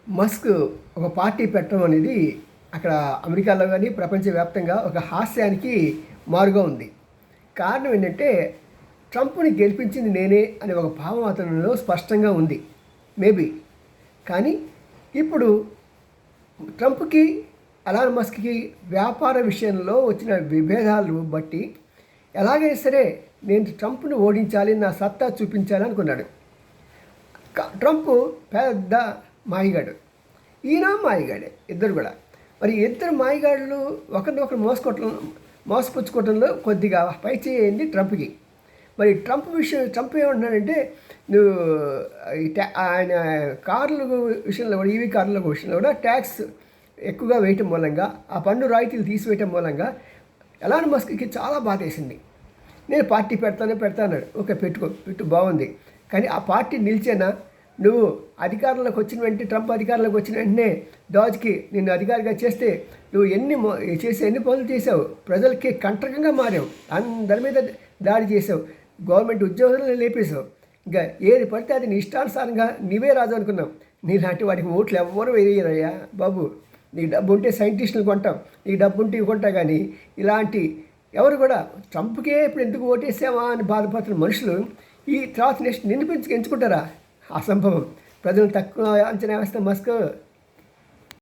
Musk ఒక party పెట్టడం అనేది అక్కడ అమెరికాలో కానీ ప్రపంచవ్యాప్తంగా ఒక హాస్యానికి మారుగా ఉంది. కారణం ఏంటంటే ట్రంప్‌ని గెలిపించింది నేనే అనే ఒక భావం అతనిలో స్పష్టంగా ఉంది. మేబీ. కానీ ఇప్పుడు ట్రంప్‌కి, ఎలాన్ మస్క్‌కి వ్యాపార విషయంలో వచ్చిన విభేదాలు బట్టి ఎలాగైనా సరే నేను ట్రంప్‌ని ఓడించాలి, నా సత్తా చూపించాలి అనుకున్నాడు. ట్రంప్ పెద్ద మాయగాడు, ఈయన మాయగాడే, ఇద్దరు కూడా. మరి ఇద్దరు మాయగాళ్ళు ఒకరినొకరు మోసపుచ్చుకోవడంలో కొద్దిగా పై చేయండి ట్రంప్కి. మరి ట్రంప్ ఏమంటున్నాడంటే, నువ్వు ఆయన కార్ల విషయంలో కూడా, ఈవీ కార్ల విషయంలో కూడా ట్యాక్స్ ఎక్కువగా వేయటం మూలంగా, ఆ పన్ను రాయితీలు తీసివేయటం మూలంగా ఎలాన్ మస్క్కి చాలా బాధేసింది. నేను పార్టీ పెడతానన్నాడు. ఓకే, పెట్టు బాగుంది. కానీ ఆ పార్టీ నిలిచేనా? నువ్వు అధికారంలోకి వచ్చిన వెంటనే, ట్రంప్ అధికారంలోకి వచ్చిన వెంటనే డాజ్కి నిన్ను అధికారిగా చేస్తే నువ్వు ఎన్ని పనులు చేసావు, ప్రజలకి కంటకంగా మారావు, అందరి మీద దాడి చేసావు, గవర్నమెంట్ ఉద్యోగులను లేపేశావు. ఇంకా ఏది పడితే అది నీ ఇష్టానుసారంగా నీవే రాజు అనుకున్నావు. నీలాంటి వాడికి ఓట్లు ఎవ్వరూ వేయరయ్యా బాబు. నీకు డబ్బు ఉంటే సైంటిస్టులు కొంటాం, నీకు డబ్బు ఉంటే ఇవి కొంటా. కానీ ఇలాంటి ఎవరు కూడా ట్రంప్కే ఇప్పుడు ఎందుకు ఓటేసావా అని బాధపడుతున్న మనుషులు ఈ తర్వాత నెక్స్ట్ నిన్ను ఎంచుకుంటారా? అసంభవం. ప్రజలు తక్కువ అంచనా వేస్తే మస్క్